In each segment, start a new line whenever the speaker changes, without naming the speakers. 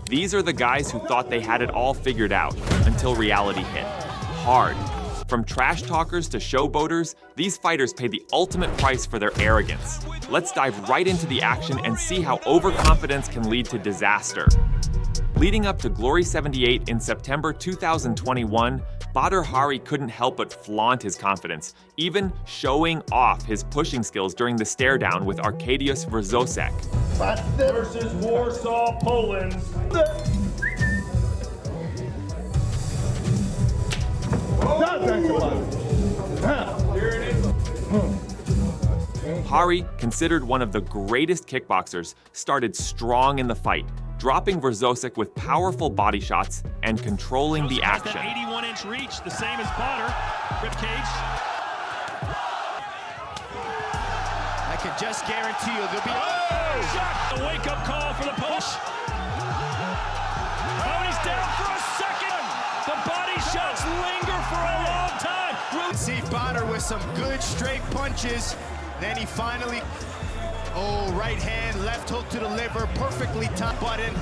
These are the guys who thought they had it all figured out until reality hit. Hard. From trash talkers to showboaters, these fighters pay the ultimate price for their arrogance. Let's dive right into the action and see how overconfidence can lead to disaster. Leading up to Glory 78 in September 2021, Badr Hari couldn't help but flaunt his confidence, even showing off his pushing skills during the stare-down with Arkadiusz Wrzosek.
Versus Warsaw, Poland.
Hari, considered one of the greatest kickboxers, started strong in the fight, dropping Wrzosek with powerful body shots and controlling the action.
That 81-inch reach, the same as Badr. Ribcage.
I can just guarantee you there'll be
a shot. A wake-up call for the push. Oh, he's down for a second. The body shots linger for a long time.
We'll see Badr with some good straight punches. Then he finally, right hand, left hook to the liver, perfectly top button.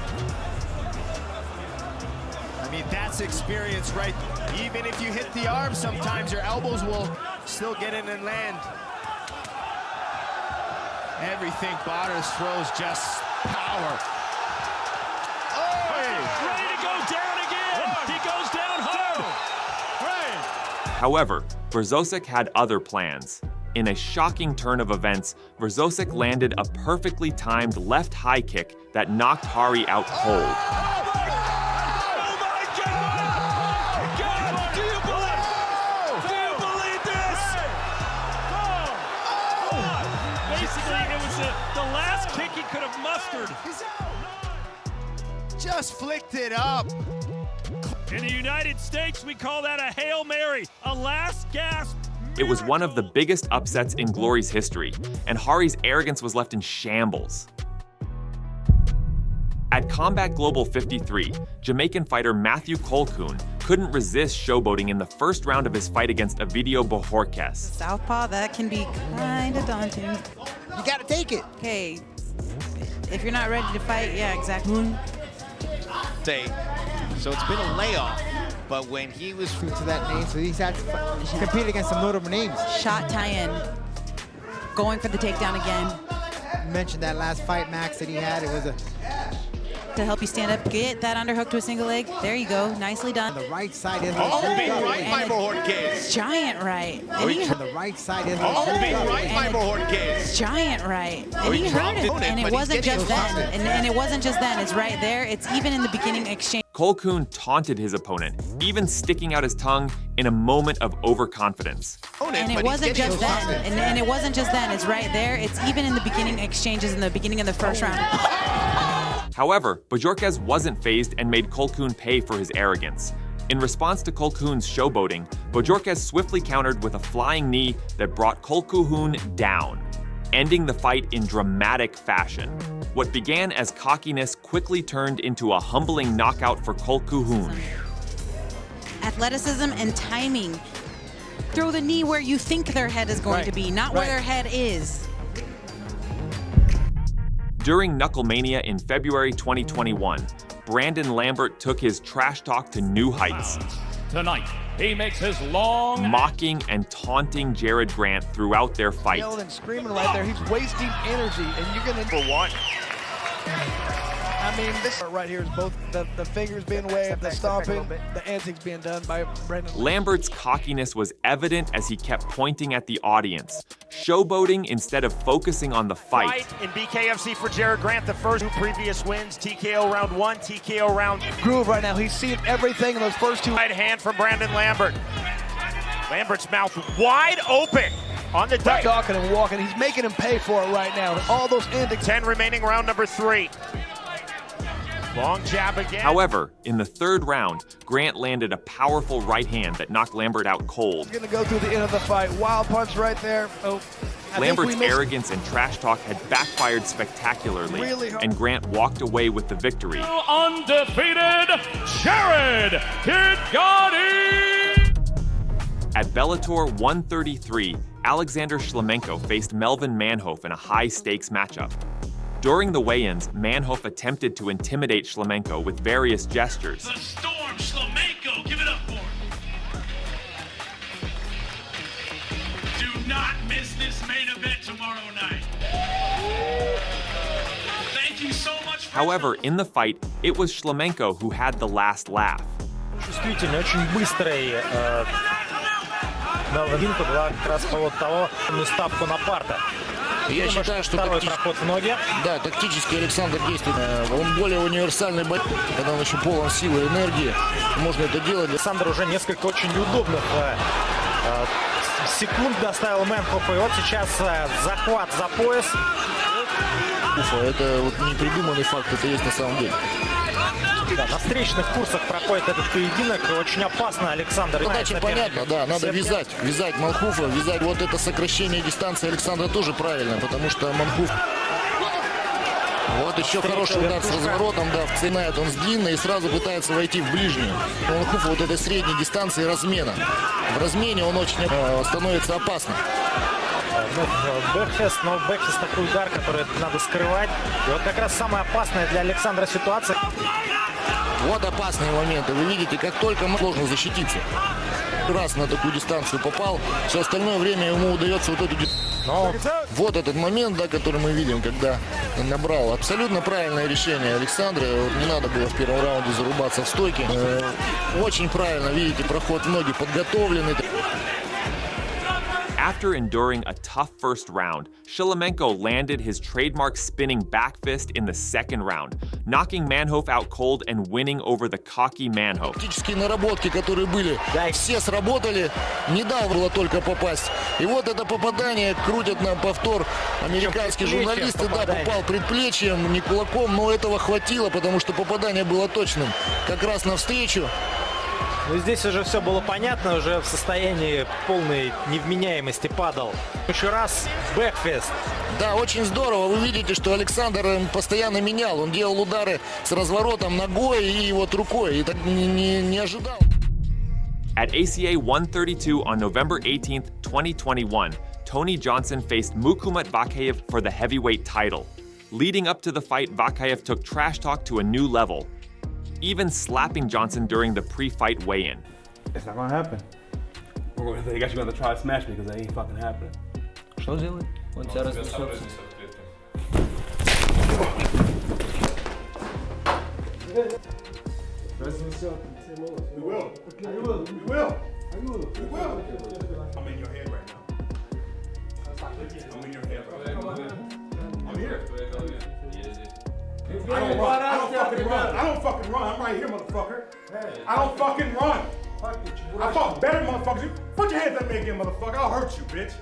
I mean, that's experience, right? Even if you hit the arm, sometimes your elbows will still get in and land. Everything Badr throws, just power.
Ready to go down again. He goes down hard.
However, Wrzosek had other plans. In a shocking turn of events, Wrzosek landed a perfectly timed left high kick that knocked Hari out cold.
Oh my God! Do you believe this? Basically, it was the last kick he could have mustered.
Just flicked it up.
In the United States, we call that a Hail Mary, a last gasp.
It was one of the biggest upsets in Glory's history, and Hari's arrogance was left in shambles. At Combat Global 53, Jamaican fighter Matthew Colquhoun couldn't resist showboating in the first round of his fight against Ovidio Bojorquez.
Southpaw, that can be kind of daunting.
You gotta take it.
Okay, if you're not ready to fight, yeah, exactly.
So it's been a layoff, but when he was
to that name, so he's had to compete against some notable names.
Shot tie-in, going for the takedown again.
You mentioned that last fight, Max, that he had. It was
to help you stand up, get that underhook to a single leg. There you go, nicely done.
The right side is
big right by Bojorquez.
Giant right.
The right side is
big right by Bojorquez.
Giant right. And he hurt it. And it wasn't just then. And it wasn't just then. It's right there. It's even in the beginning exchange.
Colquhoun taunted his opponent, even sticking out his tongue in a moment of overconfidence.
And it wasn't just then. And it wasn't just then. It's right there. It's even in the beginning exchanges in the beginning of the first round.
However, Bojorquez wasn't fazed and made Colquhoun pay for his arrogance. In response to Colquhoun's showboating, Bojorquez swiftly countered with a flying knee that brought Colquhoun down, ending the fight in dramatic fashion. What began as cockiness quickly turned into a humbling knockout for Colquhoun.
Athleticism and timing. Throw the knee where you think their head is going to be, not where their head is.
During Knucklemania in February 2021, Brandon Lambert took his trash talk to new heights.
Tonight, he makes his long...
mocking and taunting Jared Grant throughout their fight.
Yelling and screaming right there. He's wasting energy, and you're going to...
For one.
I mean, this right here is both the fingers being waved, the stomping, the antics being done by Brandon.
Lambert's cockiness was evident as he kept pointing at the audience, showboating instead of focusing on the fight.
In BKFC for Jared Grant, the first 2 previous wins, TKO round 1, TKO round...
Groove right now. He's seen everything in those first 2.
Right hand from Brandon Lambert. Lambert's mouth wide open on the deck.
Talking and walking. He's making him pay for it right now. All those antics.
10 remaining, round number 3. Long jab again.
However, in the third round, Grant landed a powerful right hand that knocked Lambert out cold.
He's gonna go through the end of the fight. Wild punch right there.
Lambert's arrogance and trash talk had backfired spectacularly, and Grant walked away with the victory.
Undefeated Jared Kid Gotti!
At Bellator 133, Alexander Shlemenko faced Melvin Manhoef in a high-stakes matchup. During the weigh-ins, Manhoef attempted to intimidate Shlemenko with various gestures.
The Storm, Shlemenko, give it up for him. Do not miss this main event tomorrow night. Thank you so much for...
However, in the fight, it was Shlemenko who had the last laugh.
Чувствительный, очень быстрый. Новинку была как раз по вот того, ставку на партер.
Я считаю, что
второй проход в ноги.
Да, тактически Александр действует. Он более универсальный боец, когда он еще полон силы и энергии. Можно это делать.
Александр уже несколько очень неудобных секунд доставил Манхофа. И вот сейчас захват за пояс.
Это вот непридуманный факт, это есть на самом деле.
Да, на встречных курсах проходит этот поединок. Очень опасно Александр.
Задача понятна, да, надо вязать Манхофа, вязать. Вот это сокращение дистанции Александра тоже правильно, потому что Манхоф... Вот еще хороший удар с разворотом, да, вцепляет он с длинной и сразу пытается войти в ближнюю. Манхоф вот этой средней дистанции размена. В размене он очень становится опасным.
Бэкфест, но бэкфест такой удар, который надо скрывать. И вот как раз самая опасная для Александра ситуация.
Вот опасные моменты. Вы видите, как только можно защититься. Раз на такую дистанцию попал, все остальное время ему удается вот эту вот этот момент, да, который мы видим, когда он набрал. Абсолютно правильное решение Александра. Вот не надо было в первом раунде зарубаться в стойке. Очень правильно, видите, проход в ноги подготовленный.
After enduring a tough first round, Shlemenko landed his trademark spinning back fist in the second round, knocking Manhoef out cold and winning over the cocky Manhoef.
Тактические наработки, которые были, все сработали, не дал было только попасть. И вот это попадание крутят нам повтор. Американские журналисты, да, попал предплечьем, не кулаком, но этого хватило, потому что попадание было точным. Как раз навстречу.
Ну, здесь уже все было понятно, уже в состоянии полной невменяемости падал. Еще раз бэкфест.
Да, очень здорово. Вы видите, что Александр постоянно менял. Он делал удары с разворотом ногой и вот рукой. И так не ожидал.
At ACA 132 on November 18th, 2021, Tony Johnson faced Mukumat Vakayev for the heavyweight title. Leading up to the fight, Vakayev took trash talk to a new level, even slapping Johnson during the pre-fight weigh-in.
It's not gonna happen. They got you gonna try to smash me because that ain't fucking happening.
Что делает? Он тебя разнесется.
We will. We will. We will. We will. I'm in your head right now. I'm in your head right now. I'm here. I don't fucking run. I'm right here, motherfucker. I don't fucking run. I fought better, motherfuckers. Put your hands up me again, motherfucker. I'll hurt you, bitch.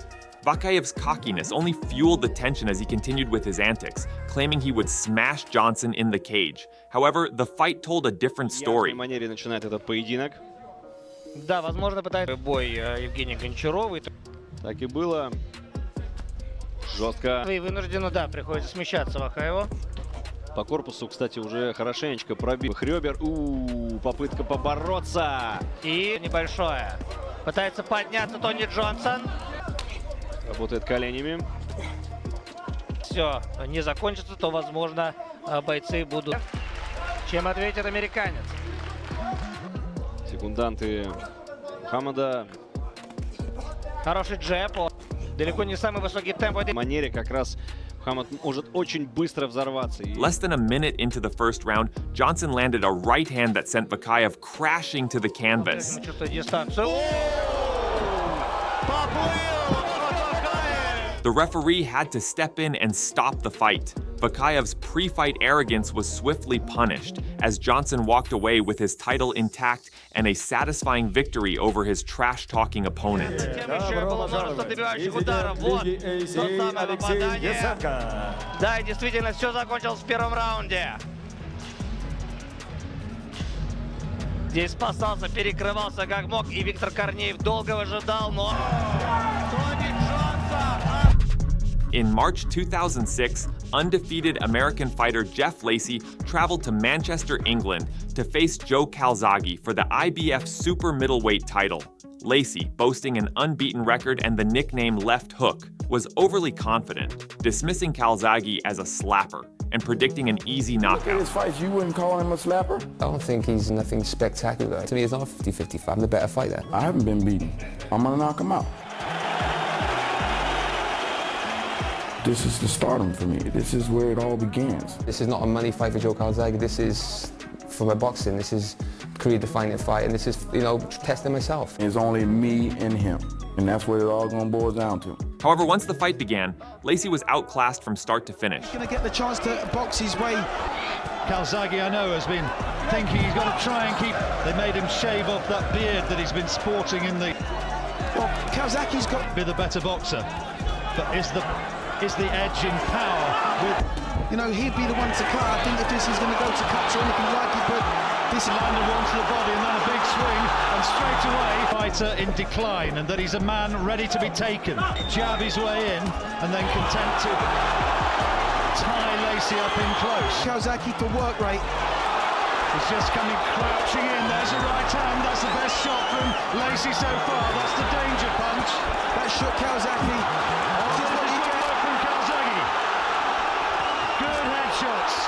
Vakayev's cockiness only fueled the tension as he continued with his antics, claiming he would smash Johnson in the cage. However, the fight told a different story.
В манере начинает этот поединок.
Да, возможно, пытается бой Евгения Гончарова.
Так и было. Жестко.
И вынужденно, да, приходится смещаться Вакаеву.
По корпусу, кстати, уже хорошенечко пробил ребер. Попытка побороться.
И небольшое. Пытается подняться Тони Джонсон.
Работает коленями.
Все, не закончится, то, возможно, бойцы будут. Чем ответит американец?
Секунданты Мухаммада.
Хороший джеб. Далеко не самый высокий темп.
В манере как раз Мухаммад может очень быстро взорваться.
Less than a minute into the first round, Johnson landed a right hand that sent Vakayev crashing to the canvas. The referee had to step in and stop the fight. Vakayev's pre-fight arrogance was swiftly punished as Johnson walked away with his title intact and a satisfying victory over his trash-talking opponent.
Да, и действительно, все закончилось в первом раунде. Здесь спасался, перекрывался как мог, и Виктор Корнеев долго выжидал, но...
In March 2006, undefeated American fighter Jeff Lacey traveled to Manchester, England to face Joe Calzaghe for the IBF super middleweight title. Lacey, boasting an unbeaten record and the nickname Left Hook, was overly confident, dismissing Calzaghe as a slapper. and predicting an easy knockout.
His fights, you wouldn't call him a slapper?
I don't think he's nothing spectacular. To me, it's not a 50-50 fight. I'm the better fighter.
I haven't been beaten. I'm gonna knock him out. This is the stardom for me. This is where it all begins.
This is not a money fight for Joe Calzaghe. This is, for my boxing, this is career-defining fight, and this is, you know, testing myself.
It's only me and him, and that's what it all gonna boil down to.
However, once the fight began, Lacey was outclassed from start to finish.
He's going to get the chance to box his way.
Calzaghe, I know, has been thinking he's got to try and keep... They made him shave off that beard that he's been sporting in the...
Well, Calzaghe's got...
Be the better boxer, but is the edge in power with...
You know, he'd be the one to cut. I think if this is going to go to cuts or anything like it, but this
landed one to the body and then a big swing, and straight away, fighter in decline, and that he's a man ready to be taken. Jab his way in, and then content to tie Lacey up in close.
Calzaghe for work rate.
He's just coming crouching in. There's a right hand. That's the best shot from Lacey so far. That's the danger punch.
That shot Calzaghe.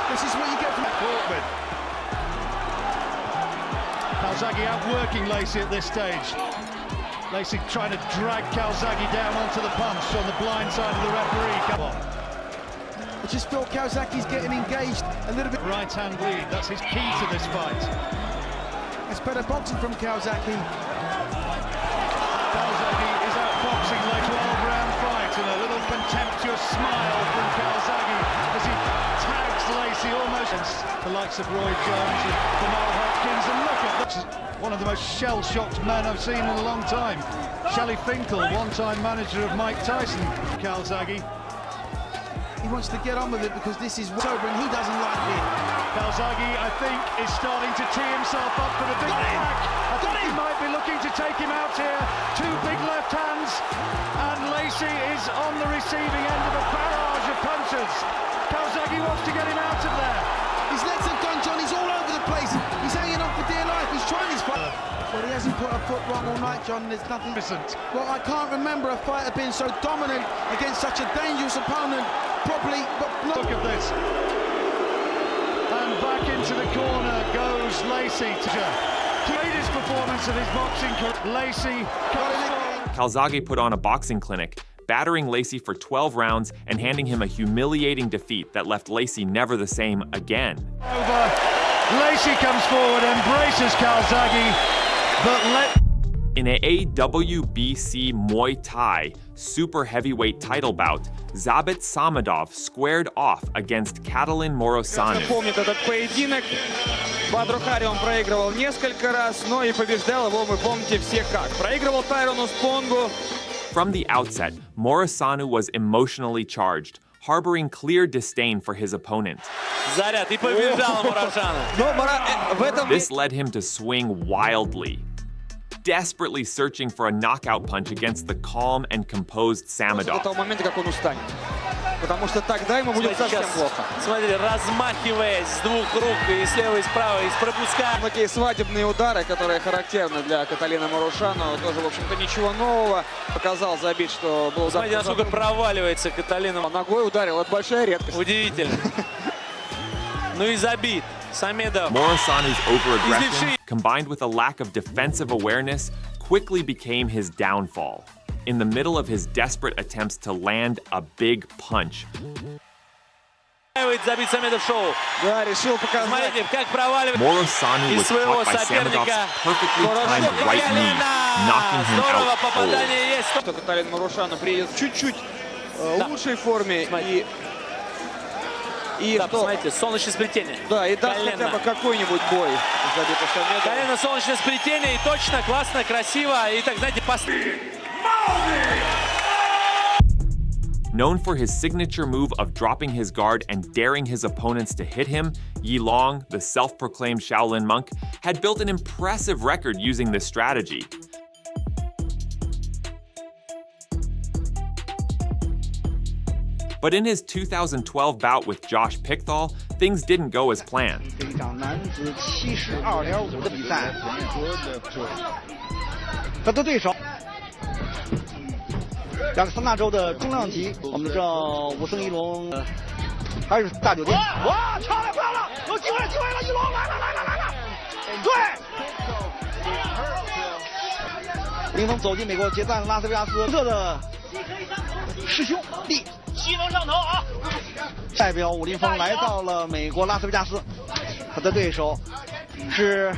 This is what you get from
Portman. Calzaghe outworking Lacey at this stage. Lacey trying to drag Calzaghe down onto the punch on the blind side of the referee. Come on.
I just felt Calzaghe's getting engaged a little bit.
Right hand lead, that's his key to this fight.
It's better boxing from Calzaghe.
Calzaghe is outboxing like 12-round fight, and a little contemptuous smile from Calzaghe as he tags Lacey almost. The likes of Roy Jones and Kamal Hopkins, and look at that. One of the most shell-shocked men I've seen in a long time. Shelley Finkel, one-time manager of Mike Tyson. Calzaghe.
He wants to get on with it because this is over and he doesn't like it.
Calzaghe, I think, is starting to tee himself up for the big attack. I think he might be looking to take him out here. Two big left hands, and Lacey is on the receiving end of a barrage of punches. Calzaghe wants to get him out of there.
His legs have gone, John. He's all over the place. He's hanging on for dear life. He's trying his fight. But he hasn't put a foot wrong all night, John. There's nothing. Well, I can't remember a fighter being so dominant against such a dangerous opponent. Probably, but not.
Look at this. And back into the corner goes Lacey. Greatest performance of his boxing career. Lacey comes.
Calzaghe put on a boxing clinic, battering Lacey for 12 rounds and handing him a humiliating defeat that left Lacey never the same again.
Over. Lacey comes forward, embraces Calzaghe, but
in a AWBC Muay Thai super heavyweight title bout, Zabit Samadov squared off against Catalin Morosanu.
Помнит этот поединок. Бадрухари он проигрывал несколько раз, но и побеждал его, вы помните все как. Проигрывал Тайрону Спонгу.
From the outset, Morosanu was emotionally charged, harboring clear disdain for his opponent. This led him to swing wildly, desperately searching for a knockout punch against the calm and composed Samadov.
Потому что тогда ему будет совсем плохо.
Смотри, размахиваясь с двух рук, и слева, и справа, и пропуская.
Такие свадебные удары, которые характерны для Каталина Марушану, тоже, в общем-то, ничего нового. Показал забить, что был удар.
Смотри, насколько проваливается Каталина.
Ногой ударил, это большая редкость.
Удивительно. Ну и забит. Самедов.
Morosanu's overaggression, combined with a lack of defensive awareness, quickly became his downfall. In the middle of his desperate attempts to land a big punch.
Morosanu
was caught by Samadov's perfectly timed right knee, knocking him out cold.
Каталин Марушану приедет в чуть-чуть лучшей форме. И
да, посмотрите, солнечное сплетение.
Да, и даст хотя бы какой-нибудь бой.
Колено, солнечное сплетение, и точно, классно, красиво, и так, знаете,
Known for his signature move of dropping his guard and daring his opponents to hit him, Yi Long, the self-proclaimed Shaolin monk, had built an impressive record using this strategy. But in his 2012 bout with Josh Pickthall, things didn't go as planned.
还是大酒店。哇，漂亮漂亮，有机会了，机会了，一龙来了来了来了，对。林峰走进美国，结赞拉斯维加斯的师兄弟，西龙上头啊！代表武林风来到了美国拉斯维加斯，他的对手是。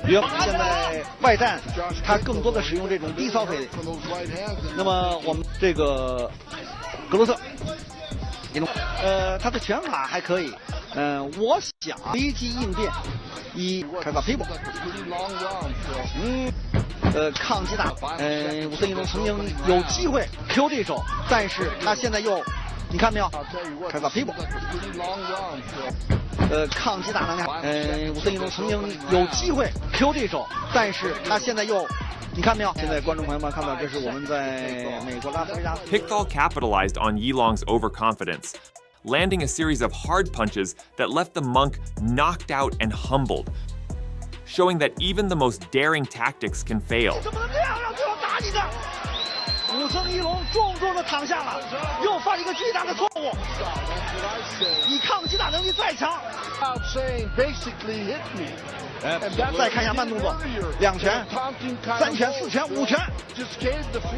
现在外战，他更多的使用这种低扫腿。那么我们这个格罗特，他的拳法还可以。我想危机应变，开到 people， 抗击打。武森一龙曾经有机会 Q 对手，但是他现在又，你看没有？开到 people。抗击打能力，武森一龙曾经有机会 Q 对手，但是他现在又，你看没有？现在观众朋友们看到，这是我们在美国拉斯维加斯。
Pickthall capitalized on Yilong's overconfidence, landing a series of hard punches that left the monk knocked out and humbled, showing that even the most daring tactics can fail.
怎么能这样让对方打你呢？武森一龙重重的躺下了，又犯了一个巨大的错误。你抗击打能力再强，再看一下慢动作，2拳、3拳、4拳、5拳，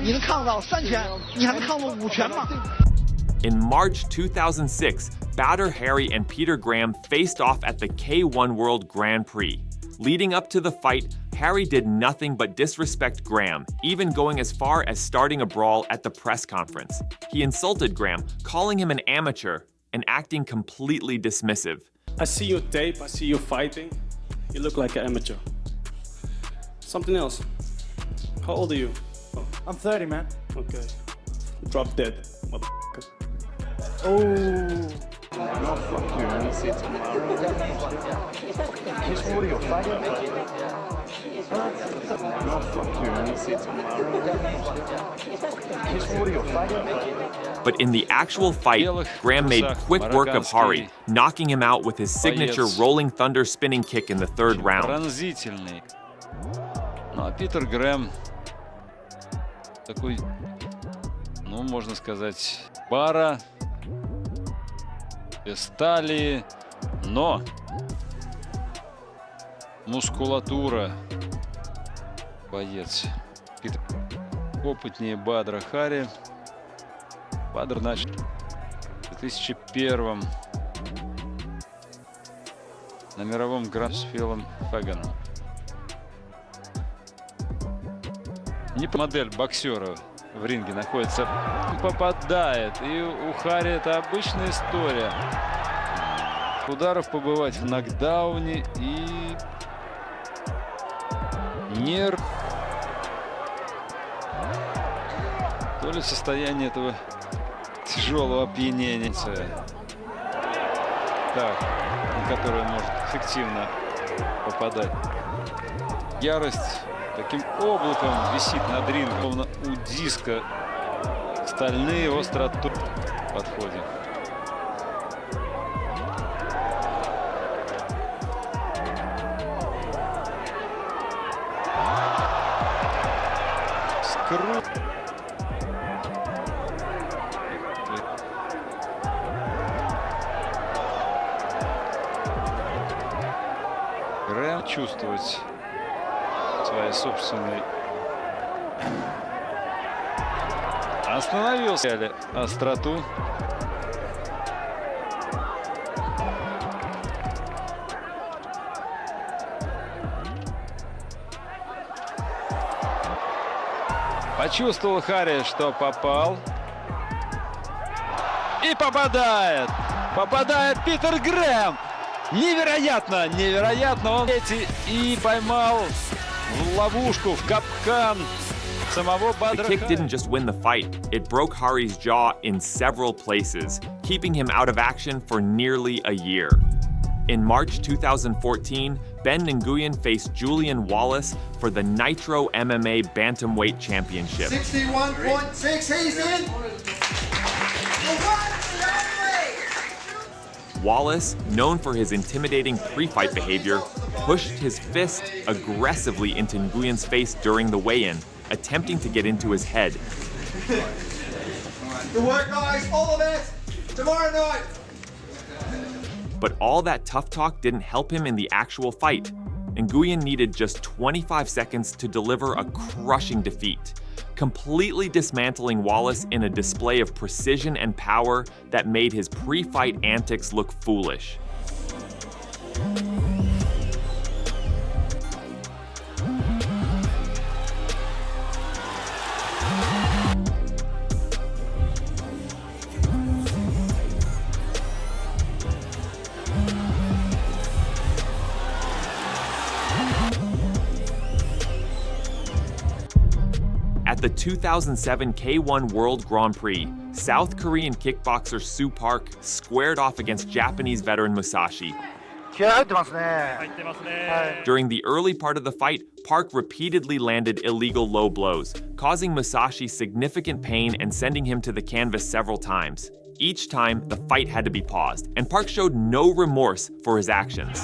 你能抗到3拳，你还能抗到5拳吗？
In March 2006, Badr Hari and Peter Graham faced off at the K1 World Grand Prix. Leading up to the fight, Hari did nothing but disrespect Graham, even going as far as starting a brawl at the press conference. He insulted Graham, calling him an amateur and acting completely dismissive.
I see your tape, I see you fighting. You look like an amateur. Something else. How old are you? Oh.
I'm 30, man.
Okay. Drop dead, motherfucker.
Oh.
No, fuck you, man. See you tomorrow. What are you fighting? No, fuck you, man. See you tomorrow. What are you fighting?
But in the actual fight, Graham made quick work of Hari, knocking him out with his signature rolling thunder spinning kick in the third round.
Пронзительный. Ну а Питер Грэм такой, ну можно сказать, бара, без стали, но мускулатура. Боец. Питер опытнее Бадра Хари. Бадр начал в 2001 на мировом гран-при с Филом Феганом. Не модель боксера в ринге находится, попадает, и у Хари это обычная история. Ударов побывать в нокдауне и нерв. То ли состояние этого тяжелого опьянения, так, на которое может эффективно попадать. Ярость таким облаком висит над рингом, словно у диска стальные остроту подходят. Скрут. Грэм чувствовать своей собственной. Остановился остроту. Почувствовал Хари, что попал. И попадает. Попадает Питер Грэм. Невероятно, невероятно. Он эти и поймал в ловушку, в капкан самого Бадра.
The kick didn't just win the fight. It broke Hari's jaw in several places, keeping him out of action for nearly a year. In March 2014, Ben Nguyen faced Julian Wallace for the Nitro MMA Bantamweight Championship.
61.6, he's in.
Wallace, known for his intimidating pre-fight behavior, pushed his fist aggressively into Nguyen's face during the weigh-in, attempting to get into his head.
Good work, guys, all of it. Tomorrow night.
But all that tough talk didn't help him in the actual fight. Nguyen needed just 25 seconds to deliver a crushing defeat, completely dismantling Wallace in a display of precision and power that made his pre-fight antics look foolish. At the 2007 K1 World Grand Prix, South Korean kickboxer Soo Park squared off against Japanese veteran Musashi. During the early part of the fight, Park repeatedly landed illegal low blows, causing Musashi significant pain and sending him to the canvas several times. Each time, the fight had to be paused, and Park showed no remorse for his actions.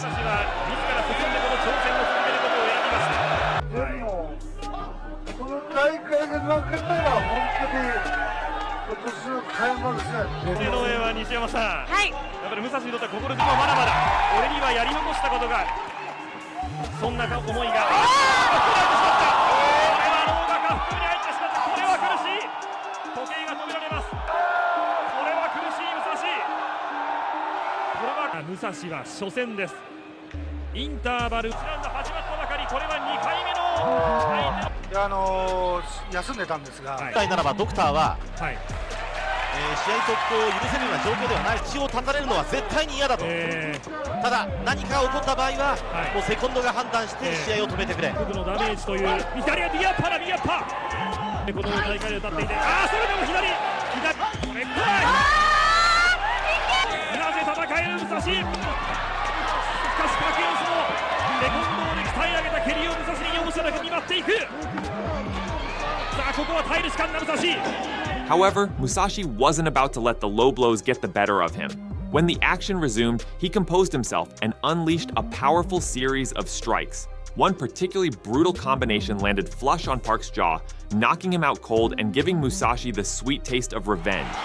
However, Musashi wasn't about to let the low blows get the better of him. When the action resumed, he composed himself and unleashed a powerful series of strikes. One particularly brutal combination landed flush on Park's jaw, knocking him out cold and giving Musashi the sweet taste of revenge.